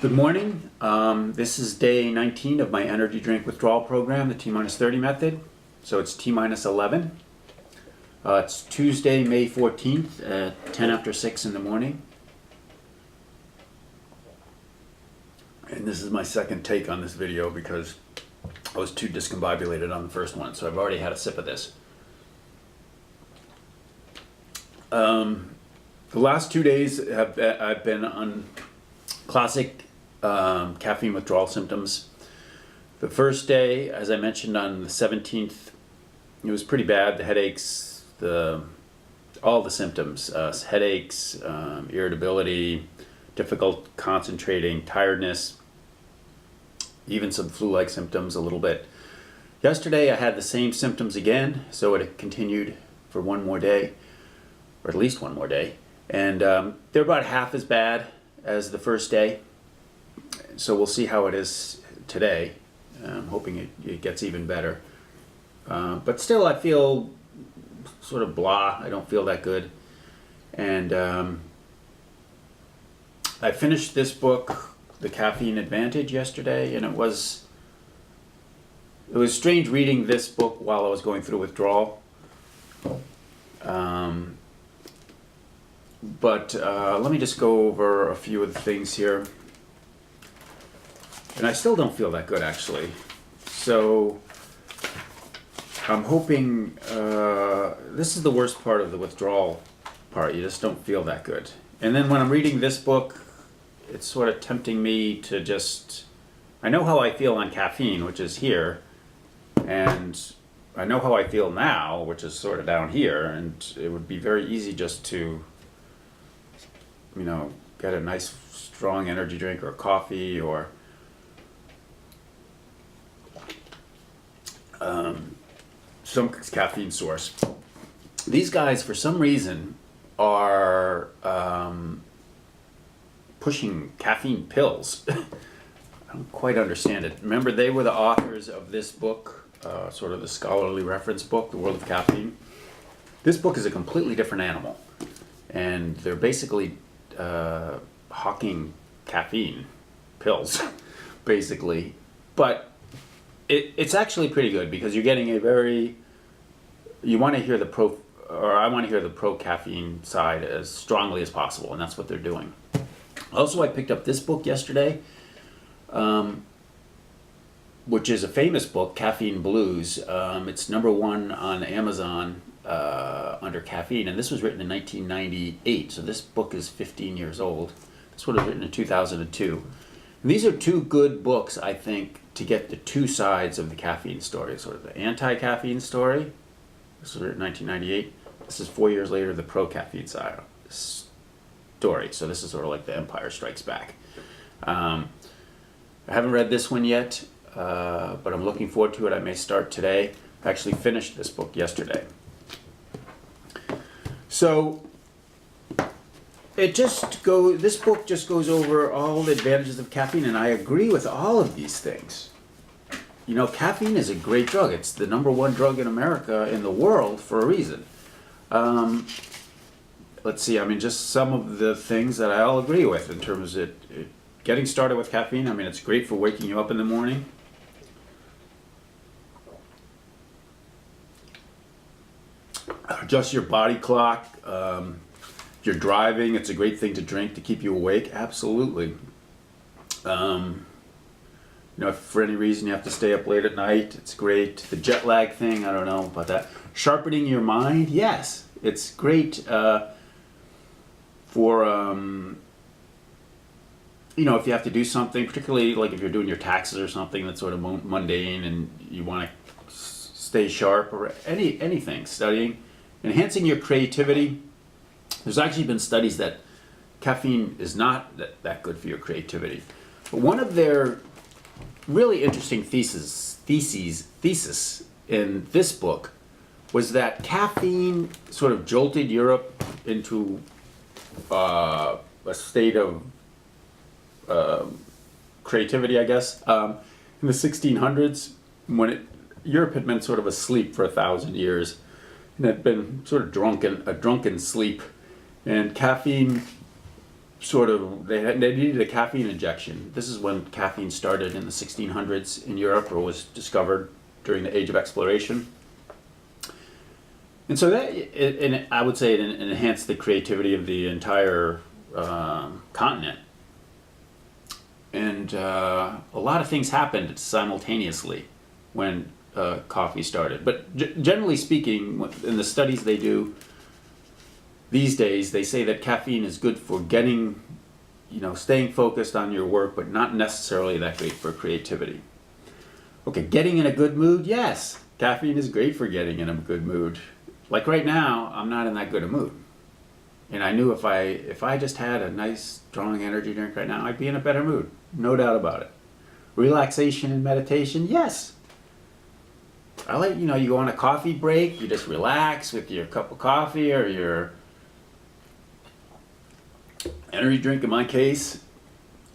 Good morning. This is day 19 of my energy drink withdrawal program, the T-30 method. So it's T-11. It's Tuesday, May 14th at 10 after 6 in the morning. And this is my second take on this video because I was too discombobulated on the first one, so I've already had a sip of this. The last 2 days I've been on classic caffeine withdrawal symptoms. The first day, as I mentioned on the 17th, it was pretty bad. The headaches, all the symptoms, headaches, irritability, difficult concentrating, tiredness, even some flu-like symptoms a little bit. Yesterday I had the same symptoms again, so it continued for one more day, or at least one more day. And they're about half as bad as the first day. So we'll see how it is today. I'm hoping it gets even better. But still I feel sort of blah. I don't feel that good. And I finished this book, The Caffeine Advantage, yesterday, and it was strange reading this book while I was going through withdrawal. But let me just go over a few of the things here. And I still don't feel that good, actually. So I'm hoping, this is the worst part of the withdrawal part. You just don't feel that good. And then when I'm reading this book, it's sort of tempting me to just, I know how I feel on caffeine, which is here, and I know how I feel now, which is sort of down here, and it would be very easy just to, you know, get a nice strong energy drink or coffee or some caffeine source. These guys, for some reason, are pushing caffeine pills. I don't quite understand it. Remember, they were the authors of this book, sort of the scholarly reference book, The World of Caffeine. This book is a completely different animal, and they're basically hawking caffeine pills, basically. But it's actually pretty good because you're getting you want to hear the I want to hear the pro-caffeine side as strongly as possible, and that's what they're doing. Also, I picked up this book yesterday, which is a famous book, Caffeine Blues. It's #1 on Amazon under caffeine, and this was written in 1998, so this book is 15 years old. This one was written in 2002. And these are two good books, I think, to get the two sides of the caffeine story, sort of the anti-caffeine story. This was written in 1998. This is 4 years later, the pro-caffeine side story. So this is sort of like The Empire Strikes Back. I haven't read this one yet, but I'm looking forward to it. I may start today. I actually finished this book yesterday. So this book just goes over all the advantages of caffeine, and I agree with all of these things. You know, caffeine is a great drug. It's the #1 drug in America, in the world, for a reason. Let's see, I mean, just some of the things that I all agree with in terms of getting started with caffeine. I mean, it's great for waking you up in the morning. Adjust your body clock. If you're driving, it's a great thing to drink to keep you awake. Absolutely. You know, if for any reason you have to stay up late at night, it's great. The jet lag thing, I don't know about that. Sharpening your mind, yes, it's great for, you know, if you have to do something, particularly like if you're doing your taxes or something that's sort of mundane and you want to stay sharp, or anything, studying. Enhancing your creativity. There's actually been studies that caffeine is not that good for your creativity. But one of their really interesting thesis in this book was that caffeine sort of jolted Europe into a state of creativity, I guess. In the 1600s, when Europe had been sort of asleep for 1,000 years and had been sort of a drunken sleep. And caffeine they needed a caffeine injection. This is when caffeine started in the 1600s in Europe, or was discovered during the Age of Exploration. And so and I would say it enhanced the creativity of the entire continent. And a lot of things happened simultaneously when coffee started. But generally speaking, in the studies they do these days, they say that caffeine is good for getting, staying focused on your work, but not necessarily that great for creativity. Okay, getting in a good mood, yes. Caffeine is great for getting in a good mood. Like right now, I'm not in that good a mood. And I knew if I just had a nice, strong energy drink right now, I'd be in a better mood. No doubt about it. Relaxation and meditation, yes. I like, you go on a coffee break, you just relax with your cup of coffee or your energy drink in my case.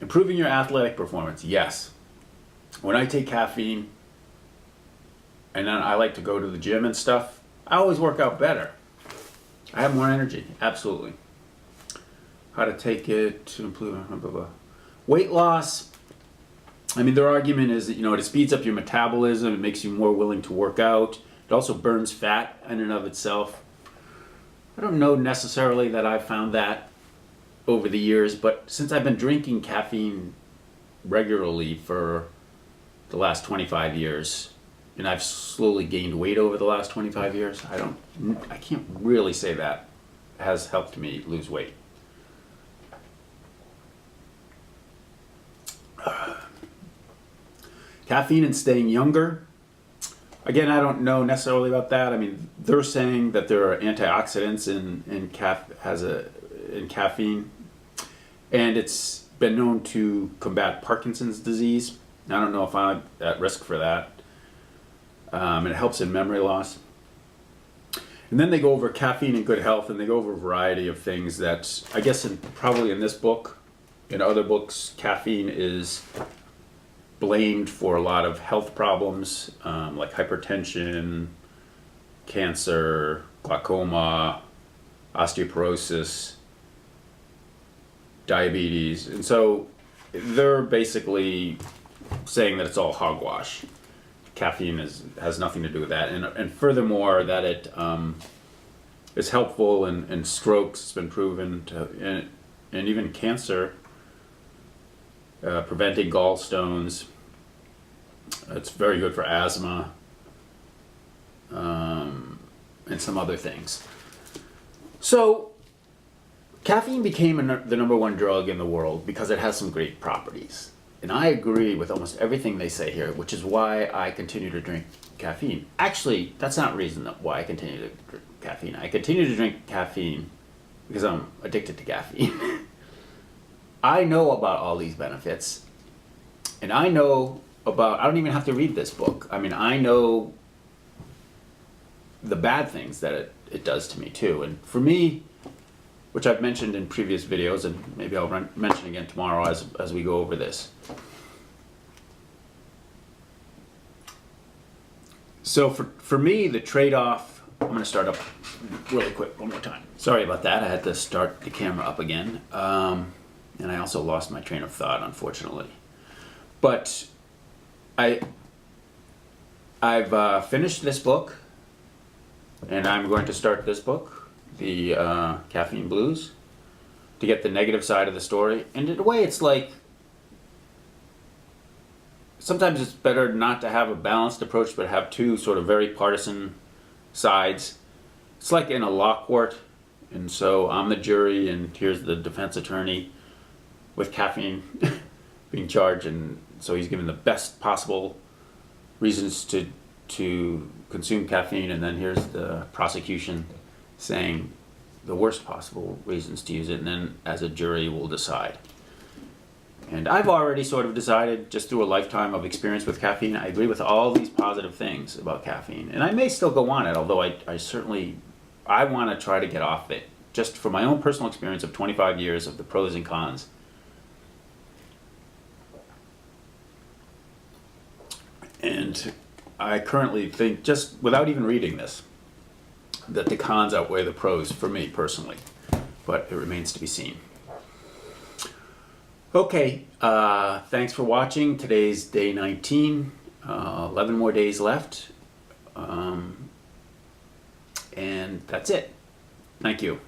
Improving your athletic performance, yes. When I take caffeine, and then I like to go to the gym and stuff, I always work out better. I have more energy, absolutely. How to take it to improve, blah, blah, blah. Weight loss, their argument is that, it speeds up your metabolism, it makes you more willing to work out. It also burns fat in and of itself. I don't know necessarily that I've found that over the years, but since I've been drinking caffeine regularly for the last 25 years, and I've slowly gained weight over the last 25 years, I can't really say that has helped me lose weight. Caffeine and staying younger. Again, I don't know necessarily about that. They're saying that there are antioxidants in caffeine, and it's been known to combat Parkinson's disease. I don't know if I'm at risk for that. And it helps in memory loss. And then they go over caffeine and good health, and they go over a variety of things that, I guess probably in this book, in other books, caffeine is blamed for a lot of health problems, like hypertension, cancer, glaucoma, osteoporosis, diabetes. And so they're basically saying that it's all hogwash. Caffeine has nothing to do with that, and furthermore that it is helpful in strokes. It's been proven to, and even cancer, preventing gallstones. It's very good for asthma, and some other things. So caffeine became the number one drug in the world because it has some great properties. And I agree with almost everything they say here, which is why I continue to drink caffeine. Actually, that's not reason why I continue to drink caffeine. I continue to drink caffeine because I'm addicted to caffeine. I know about all these benefits, and I don't even have to read this book. I know the bad things that it does to me too. And for me, which I've mentioned in previous videos, and maybe I'll mention again tomorrow as we go over this. So for me, the trade-off, I'm going to start up really quick one more time. Sorry about that, I had to start the camera up again. And I also lost my train of thought, unfortunately. But I've finished this book, and I'm going to start this book, the Caffeine Blues, to get the negative side of the story. And in a way, it's like, sometimes it's better not to have a balanced approach, but have two sort of very partisan sides. It's like in a law court, and so I'm the jury, and here's the defense attorney with caffeine being charged, and so he's given the best possible reasons to consume caffeine, and then here's the prosecution saying the worst possible reasons to use it, and then as a jury we'll decide. And I've already sort of decided, just through a lifetime of experience with caffeine, I agree with all these positive things about caffeine. And I may still go on it, although I want to try to get off it, just for my own personal experience of 25 years of the pros and cons. And I currently think, just without even reading this, that the cons outweigh the pros for me personally, but it remains to be seen. Okay, thanks for watching. Today's day 19, 11 more days left. And that's it. Thank you.